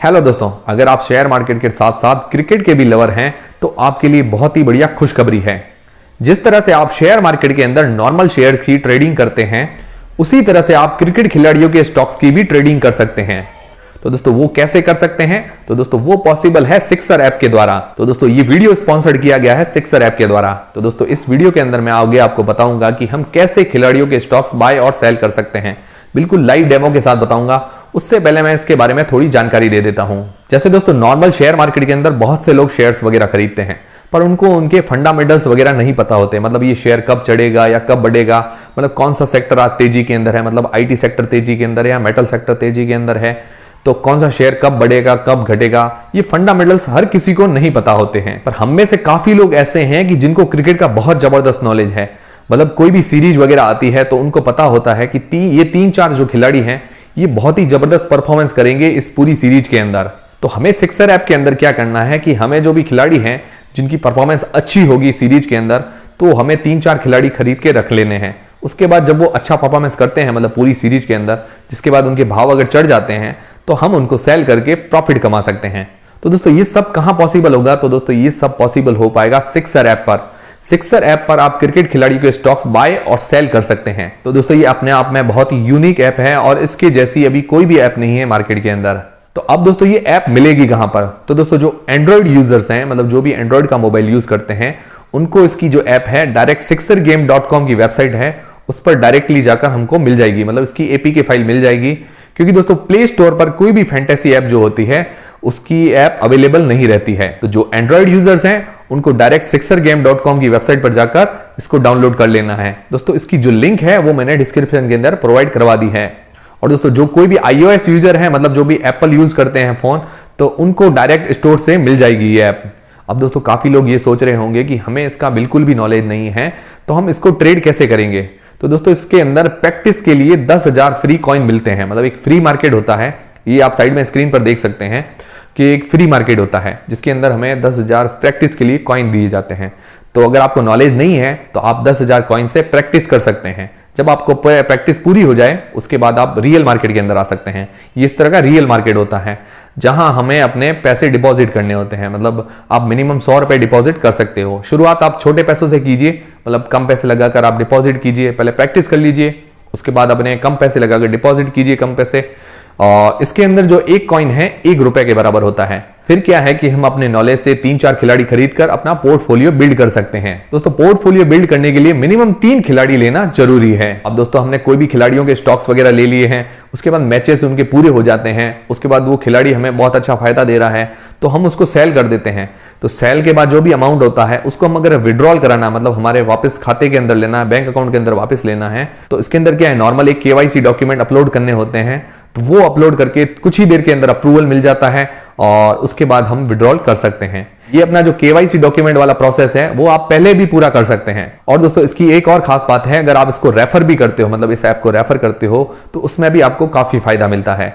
Hello दोस्तों, अगर आप शेयर मार्केट के साथ साथ क्रिकेट के भी लवर हैं तो आपके लिए बहुत ही बढ़िया खुशखबरी है। जिस तरह से आप शेयर मार्केट के अंदर नॉर्मल शेयर्स की ट्रेडिंग करते हैं, उसी तरह से आप क्रिकेट खिलाड़ियों के स्टॉक्स की भी ट्रेडिंग कर सकते हैं। तो दोस्तों वो कैसे कर सकते हैं? तो दोस्तों वो पॉसिबल है सिक्सर ऐप के द्वारा। तो दोस्तों ये वीडियो स्पॉन्सर्ड किया गया है सिक्सर ऐप के द्वारा। तो दोस्तों इस वीडियो के अंदर मैं आगे आपको बताऊंगा कि हम कैसे खिलाड़ियों के स्टॉक्स बाय और सेल कर सकते हैं। बिल्कुल लाइव डेमो के साथ बताऊंगा। उससे पहले मैं इसके बारे में थोड़ी जानकारी दे देता हूं। जैसे दोस्तों नॉर्मल शेयर मार्केट के अंदर बहुत से लोग शेयर्स वगैरह खरीदते हैं, पर उनको उनके फंडामेंटल्स वगैरह नहीं पता होते। मतलब ये शेयर कब चढ़ेगा या कब बढ़ेगा, मतलब कौन सा सेक्टर आज तेजी के अंदर है, मतलब आईटी सेक्टर तेजी के अंदर है या मेटल सेक्टर तेजी के अंदर है, तो कौन सा शेयर कब बढ़ेगा कब घटेगा, ये फंडामेंटल्स हर किसी को नहीं पता होते हैं। पर हम में से काफी लोग ऐसे हैं कि जिनको क्रिकेट का बहुत जबरदस्त नॉलेज है। मतलब कोई भी सीरीज वगैरह आती है तो उनको पता होता है कि ये तीन चार जो खिलाड़ी हैं ये बहुत ही जबरदस्त परफॉर्मेंस करेंगे इस पूरी सीरीज के अंदर। तो हमें सिक्सर ऐप के अंदर क्या करना है कि हमें जो भी खिलाड़ी हैं जिनकी परफॉर्मेंस अच्छी होगी सीरीज के अंदर, तो हमें तीन चार खिलाड़ी खरीद के रख लेने हैं। उसके बाद जब वो अच्छा परफॉर्मेंस करते हैं मतलब पूरी सीरीज के अंदर, जिसके बाद उनके भाव अगर चढ़ जाते हैं तो हम उनको सेल करके प्रॉफिट कमा सकते हैं। तो दोस्तों ये सब कहां पॉसिबल होगा? तो दोस्तों ये सब पॉसिबल हो पाएगा सिक्सर ऐप पर। सिक्सर ऐप पर आप क्रिकेट खिलाड़ियों के स्टॉक्स बाय और सेल कर सकते हैं। तो दोस्तों ये अपने आप में बहुत ही यूनिक ऐप है और इसके जैसी अभी कोई भी ऐप नहीं है मार्केट के अंदर। तो अब दोस्तों ये ऐप मिलेगी कहां पर? तो दोस्तों जो एंड्रॉइड यूजर्स हैं, मतलब जो भी एंड्रॉइड का मोबाइल यूज करते हैं, उनको इसकी जो ऐप है डायरेक्ट sixergame.com की वेबसाइट है, उस पर डायरेक्टली जाकर हमको मिल जाएगी। मतलब इसकी एपीके फाइल मिल जाएगी, क्योंकि दोस्तों प्ले स्टोर पर कोई भी फैंटेसी ऐप जो होती है उसकी ऐप अवेलेबल नहीं रहती है। तो जो एंड्रॉइड यूजर्स हैं उनको डायरेक्ट sixergame.com की वेबसाइट पर जाकर इसको डाउनलोड कर लेना है। दोस्तों इसकी जो लिंक है वो मैंने डिस्क्रिप्शन के अंदर प्रोवाइड करवा दी है। और दोस्तों जो कोई भी iOS यूजर है, मतलब जो भी एप्पल यूज करते हैं फोन, तो उनको डायरेक्ट स्टोर से मिल जाएगी ये ऐप। अब दोस्तों काफी लोग ये सोच रहे होंगे कि हमें इसका बिल्कुल भी नॉलेज नहीं है, तो हम इसको ट्रेड कैसे करेंगे? तो दोस्तों इसके अंदर प्रैक्टिस के लिए 10,000 फ्री कॉइन मिलते हैं। मतलब एक फ्री मार्केट होता है, ये आप साइड में स्क्रीन पर देख सकते हैं कि एक फ्री मार्केट होता है जिसके अंदर हमें 10,000 प्रैक्टिस के लिए कॉइन दिए जाते हैं। तो अगर आपको नॉलेज नहीं है तो आप 10,000 कॉइन से प्रैक्टिस कर सकते हैं। जब आपको प्रैक्टिस पूरी हो जाए उसके बाद आप रियल मार्केट के अंदर आ सकते हैं। ये इस तरह का रियल मार्केट होता है जहां हमें अपने पैसे डिपॉजिट करने होते हैं। मतलब आप मिनिमम 100 रुपए डिपॉजिट कर सकते हो। शुरुआत आप छोटे पैसों से कीजिए, मतलब कम पैसे लगाकर आप डिपॉजिट कीजिए, पहले प्रैक्टिस कर लीजिए, उसके बाद अपने कम पैसे लगाकर डिपॉजिट कीजिए कम पैसे। और इसके अंदर जो एक कॉइन है 1 रुपए के बराबर होता है। फिर क्या है कि हम अपने नॉलेज से 3-4 खिलाड़ी खरीदकर अपना पोर्टफोलियो बिल्ड कर सकते हैं। दोस्तों पोर्टफोलियो बिल्ड करने के लिए मिनिमम 3 खिलाड़ी लेना जरूरी है। अब दोस्तों हमने कोई भी खिलाड़ियों के स्टॉक्स वगैरह ले लिए हैं, उसके बाद मैचेस उनके पूरे हो जाते हैं, उसके बाद वो खिलाड़ी हमें बहुत अच्छा फायदा दे रहा है तो हम उसको सेल कर देते हैं। तो सेल के बाद जो भी अमाउंट होता है उसको हम अगर विड्रॉल कराना, मतलब हमारे वापस खाते के अंदर लेना है, बैंक अकाउंट के अंदर वापस लेना है, तो इसके अंदर क्या है, नॉर्मल एक केवाईसी डॉक्यूमेंट अपलोड करने होते हैं। तो वो अपलोड करके कुछ ही देर के अंदर अप्रूवल मिल जाता है और उसके बाद हम विड्रॉल कर सकते हैं। ये अपना जो केवाईसी डॉक्यूमेंट वाला प्रोसेस है वो आप पहले भी पूरा कर सकते हैं। और दोस्तों इसकी एक और खास बात है, अगर आप इसको रेफर भी करते हो, मतलब इस ऐप को रेफर करते हो, तो उसमें भी आपको काफी फायदा मिलता है।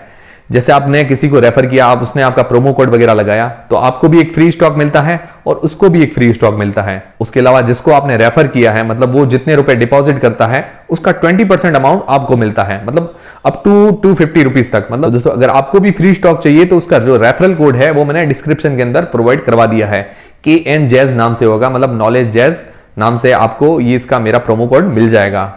जैसे आपने किसी को रेफर किया, आप उसने आपका प्रोमो कोड वगैरह लगाया, तो आपको भी एक फ्री स्टॉक मिलता है और उसको भी एक फ्री स्टॉक मिलता है। उसके अलावा जिसको आपने रेफर किया है, मतलब वो जितने रुपए डिपॉजिट करता है उसका 20% अमाउंट आपको मिलता है, मतलब अप टू 250 रुपीज तक। मतलब दोस्तों अगर आपको भी फ्री स्टॉक चाहिए तो उसका जो रेफरल कोड है वो मैंने डिस्क्रिप्शन के अंदर प्रोवाइड करवा दिया है। KN जैज नाम से होगा, मतलब नॉलेज जैज नाम से आपको ये इसका मेरा प्रोमो कोड मिल जाएगा।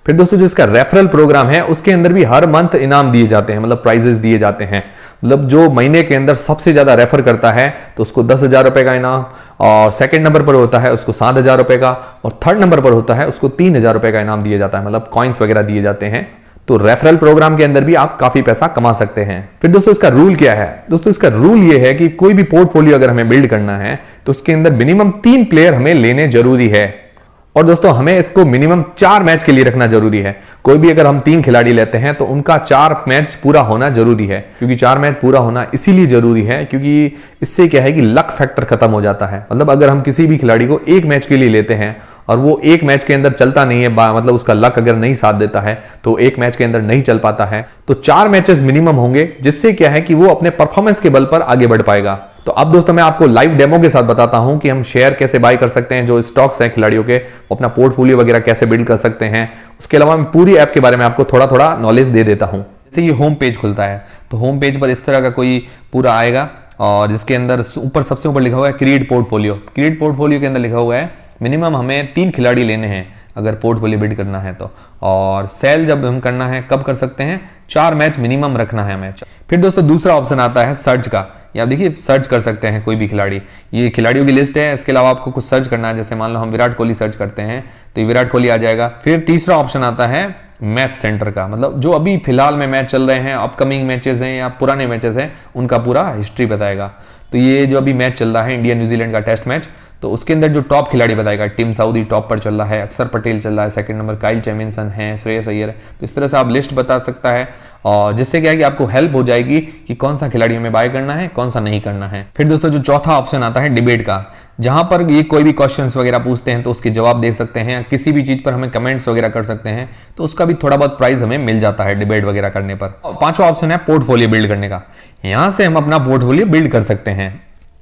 फिर दोस्तों जो इसका रेफरल प्रोग्राम है उसके अंदर भी हर मंथ इनाम दिए जाते हैं, मतलब प्राइजेस दिए जाते हैं। मतलब जो महीने के अंदर सबसे ज्यादा रेफर करता है तो उसको 10,000 रुपए का इनाम, और सेकंड नंबर पर होता है उसको 7,000 रुपए का, और थर्ड नंबर पर होता है उसको 3,000 रुपए का इनाम दिया जाता है। मतलब कॉइन्स वगैरह दिए जाते हैं। तो रेफरल प्रोग्राम के अंदर भी आप काफी पैसा कमा सकते हैं। फिर दोस्तों इसका रूल क्या है? दोस्तों इसका रूल ये है कि कोई भी पोर्टफोलियो अगर हमें बिल्ड करना है तो उसके अंदर मिनिमम 3 प्लेयर हमें लेने जरूरी है। और दोस्तों हमें इसको मिनिमम 4 मैच के लिए रखना जरूरी है। कोई भी अगर हम 3 खिलाड़ी लेते हैं तो उनका 4 मैच पूरा होना जरूरी है। क्योंकि 4 मैच पूरा होना इसीलिए जरूरी है क्योंकि इससे क्या है कि लक फैक्टर खत्म हो जाता है। मतलब अगर हम किसी भी खिलाड़ी को 1 मैच के लिए लेते हैं और वो 1 मैच के अंदर चलता नहीं है, मतलब उसका लक अगर नहीं साथ देता है तो 1 मैच के अंदर नहीं चल पाता है, तो 4 मैचेस मिनिमम होंगे, जिससे क्या है कि वो अपने परफॉर्मेंस के बल पर आगे बढ़ पाएगा। तो अब दोस्तों मैं आपको लाइव डेमो के साथ बताता हूं कि हम शेयर कैसे बाय कर सकते हैं, जो स्टॉक्स हैं खिलाड़ियों के, अपना पोर्टफोलियो वगैरह कैसे बिल्ड कर सकते हैं। उसके अलावा मैं पूरी ऐप के बारे में आपको थोड़ा थोड़ा नॉलेज दे देता हूं। जैसे ये होम पेज खुलता है तो होम पेज पर इस तरह का कोई पूरा आएगा और जिसके अंदर ऊपर सबसे ऊपर लिखा हुआ है क्रिएट पोर्टफोलियो। क्रिएट पोर्टफोलियो के अंदर लिखा हुआ है मिनिमम हमें 3 खिलाड़ी लेने हैं अगर पोर्टफोलियो बिल्ड करना है तो, और सेल जब हम करना है कब कर सकते हैं, 4 मैच मिनिमम रखना है मैच। फिर दोस्तों दूसरा ऑप्शन आता है सर्च का। या देखिए सर्च कर सकते हैं कोई भी खिलाड़ी, ये खिलाड़ियों की लिस्ट है, इसके अलावा आपको कुछ सर्च करना है, जैसे मान लो हम विराट कोहली सर्च करते हैं तो ये विराट कोहली आ जाएगा। फिर तीसरा ऑप्शन आता है मैच सेंटर का, मतलब जो अभी फिलहाल में मैच चल रहे हैं, अपकमिंग मैचेस हैं या पुराने मैचेस हैं, उनका पूरा हिस्ट्री बताएगा। तो ये जो अभी मैच चल रहा है इंडिया न्यूजीलैंड का टेस्ट मैच, तो उसके अंदर जो टॉप खिलाड़ी बताएगा, टीम साउदी टॉप पर चल रहा है, अक्षर पटेल चल रहा है, सेकंड नंबर काइल चैमिंसन है, श्रेयस अय्यर है। तो इस तरह से आप लिस्ट बता सकता है और जिससे क्या है कि आपको हेल्प हो जाएगी कि कौन सा खिलाड़ी हमें बाय करना है, कौन सा नहीं करना है। फिर दोस्तों जो चौथा ऑप्शन आता है डिबेट का, जहां पर ये कोई भी क्वेश्चंस वगैरह पूछते हैं तो उसके जवाब दे सकते हैं, किसी भी चीज पर हमें कमेंट्स वगैरह कर सकते हैं, तो उसका भी थोड़ा बहुत प्राइस हमें मिल जाता है डिबेट वगैरह करने पर। पांचवा ऑप्शन है पोर्टफोलियो बिल्ड करने का, यहां से हम अपना पोर्टफोलियो बिल्ड कर सकते हैं।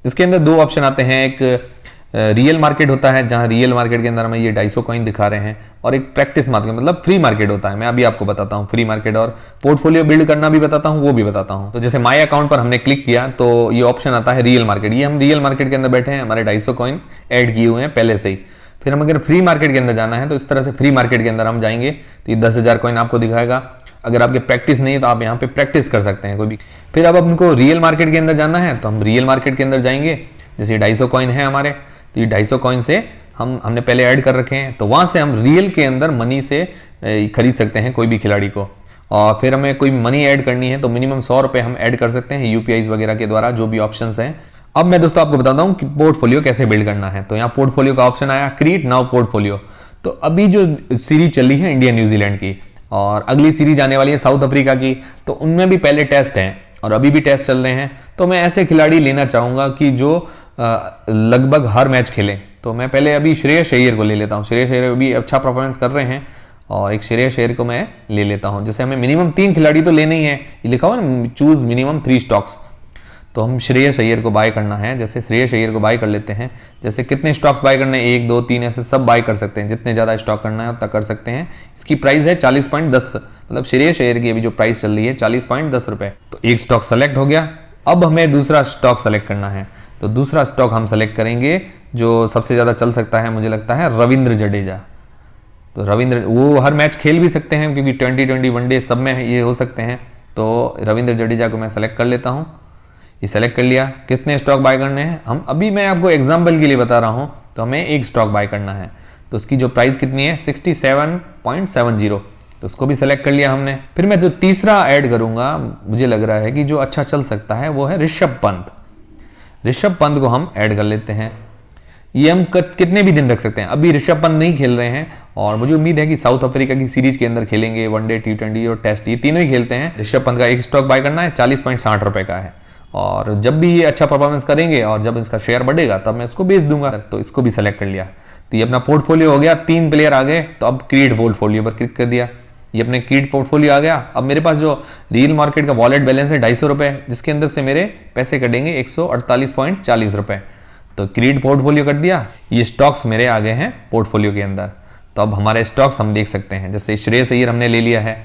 इसके अंदर 2 ऑप्शन आते हैं, एक रियल मार्केट होता है जहां रियल मार्केट के अंदर हमें ये 250 कॉइन दिखा रहे हैं, और एक प्रैक्टिस मार्केट मतलब फ्री मार्केट होता है। मैं अभी आपको बताता हूं फ्री मार्केट, और पोर्टफोलियो बिल्ड करना भी बताता हूं, वो भी बताता हूं। तो जैसे माय अकाउंट पर हमने क्लिक किया तो ये ऑप्शन आता है रियल मार्केट। ये हम रियल मार्केट के अंदर बैठे हैं, हमारे 250 कॉइन ऐड किए हुए हैं पहले से ही। फिर हम अगर फ्री मार्केट के अंदर जाना है तो इस तरह से फ्री मार्केट के अंदर हम जाएंगे तो ये 10,000 कॉइन आपको दिखाएगा। अगर आपके प्रैक्टिस नहीं है तो आप यहाँ पे प्रैक्टिस कर सकते हैं कोई भी। फिर अब हमको रियल मार्केट के अंदर जाना है तो हम रियल मार्केट के अंदर जाएंगे, जैसे 250 कॉइन है हमारे, तो ये 250 कॉइन से हमने पहले ऐड कर रखे हैं, तो वहां से हम रियल के अंदर मनी से खरीद सकते हैं कोई भी खिलाड़ी को। और फिर हमें कोई मनी ऐड करनी है तो मिनिमम 100 रुपए हम ऐड कर सकते हैं यूपीआई वगैरह के द्वारा, जो भी ऑप्शंस हैं। अब मैं दोस्तों आपको बताता हूं कि पोर्टफोलियो कैसे बिल्ड करना है। तो यहाँ पोर्टफोलियो का ऑप्शन आया क्रिएट नाउ पोर्टफोलियो। तो अभी जो सीरीज चल रही है इंडिया न्यूजीलैंड की, और अगली सीरीज आने वाली है साउथ अफ्रीका की, तो उनमें भी पहले टेस्ट हैं और अभी भी टेस्ट चल रहे हैं। तो मैं ऐसे खिलाड़ी लेना चाहूंगा कि जो लगभग हर मैच खेलें। तो मैं पहले अभी श्रेयस अय्यर को ले लेता हूँ। श्रेयस अय्यर भी अच्छा परफॉर्मेंस कर रहे हैं और एक श्रेयस अय्यर को मैं ले लेता हूँ। जैसे हमें मिनिमम 3 खिलाड़ी तो लेने ही है, ये लिखा हुआ ना चूज मिनिमम 3 स्टॉक्स, तो हम श्रेयस अय्यर को बाय करना है। जैसे श्रेयस अय्यर को बाय कर लेते हैं, जैसे कितने स्टॉक्स बाय करने हैं, 1 2 3 ऐसे सब बाय कर सकते हैं, जितने ज्यादा स्टॉक करना है उतना कर सकते हैं। इसकी प्राइस है 40.10, मतलब श्रेयस अय्यर की अभी जो प्राइस चल रही है 40.10 रुपए। तो एक स्टॉक सेलेक्ट हो गया। अब हमें दूसरा स्टॉक सेलेक्ट करना है, तो दूसरा स्टॉक हम सेलेक्ट करेंगे जो सबसे ज्यादा चल सकता है, मुझे लगता है रविंद्र जडेजा। तो रविंद्र वो हर मैच खेल भी सकते हैं क्योंकि 2020 वनडे सब में ये हो सकते हैं। तो रविंद्र जडेजा को मैं सेलेक्ट कर लेता हूं। ये सेलेक्ट कर लिया। कितने स्टॉक बाय करने हैं, हम अभी मैं आपको एग्जांपल के लिए बता रहा हूं, तो हमें एक स्टॉक बाय करना है। तो उसकी जो प्राइस कितनी है 67.70, तो उसको भी सेलेक्ट कर लिया हमने। फिर मैं जो तीसरा ऐड करूंगा, मुझे लग रहा है कि जो अच्छा चल सकता है वो है ऋषभ पंत। ऋषभ पंत को हम ऐड कर लेते हैं। ये हम कितने भी दिन रख सकते हैं। अभी ऋषभ पंत नहीं खेल रहे हैं और मुझे उम्मीद है कि साउथ अफ्रीका की सीरीज के अंदर खेलेंगे, वनडे, T20 और टेस्ट, ये तीनों ही खेलते हैं। ऋषभ पंत का एक स्टॉक बाय करना है, 40.60 रुपए का है, और जब भी ये अच्छा परफॉर्मेंस करेंगे और जब इसका शेयर बढ़ेगा तब मैं इसको बेच दूंगा। तो इसको भी सेलेक्ट कर लिया। तो ये अपना पोर्टफोलियो हो गया, 3 प्लेयर आ गए। तो अब क्रिएट पोर्टफोलियो पर क्लिक कर दिया, ये अपने क्रिएट पोर्टफोलियो आ गया। अब मेरे पास जो रियल मार्केट का वॉलेट बैलेंस है 250 रुपए, जिसके अंदर से मेरे पैसे कटेंगे 148.40 रुपए। तो क्रिएट पोर्टफोलियो कर दिया, ये स्टॉक्स मेरे आ गए हैं पोर्टफोलियो के अंदर। तो अब हमारे स्टॉक्स हम देख सकते हैं, जैसे श्रेयस अय्यर हमने ले लिया है,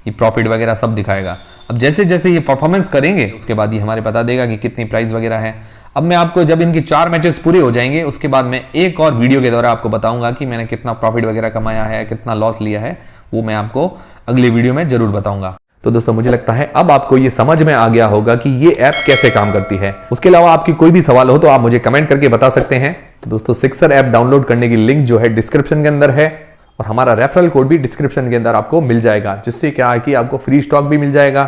ये प्रॉफिट वगैरह सब दिखाएगा। अब जैसे जैसे ये परफॉर्मेंस करेंगे उसके बाद ये हमारे बता देगा कि कितनी प्राइस वगैरह है। अब मैं आपको जब इनके 4 मैचेस पूरे हो जाएंगे उसके बाद मैं एक और वीडियो के द्वारा आपको बताऊंगा कि मैंने कितना प्रॉफिट वगैरह कमाया है, कितना लॉस लिया है, वो मैं आपको अगली वीडियो में जरूर बताऊंगा। तो दोस्तों मुझे लगता है अब आपको ये समझ में आ गया होगा कि ये ऐप कैसे काम करती है। उसके अलावा आपकी कोई भी सवाल हो तो आप मुझे कमेंट करके बता सकते हैं। तो दोस्तों सिक्सर ऐप डाउनलोड करने की लिंक जो है डिस्क्रिप्शन के अंदर है, और हमारा रेफरल कोड भी डिस्क्रिप्शन के अंदर आपको मिल जाएगा, जिससे क्या है कि आपको फ्री स्टॉक भी मिल जाएगा।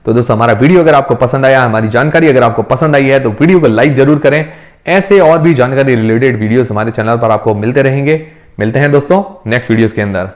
तो दोस्तों हमारा वीडियो अगर आपको पसंद आया, हमारी जानकारी अगर आपको पसंद आई है तो वीडियो को लाइक जरूर करें। ऐसे और भी जानकारी रिलेटेड वीडियोस हमारे चैनल पर आपको मिलते रहेंगे। मिलते हैं दोस्तों नेक्स्ट वीडियोस के अंदर।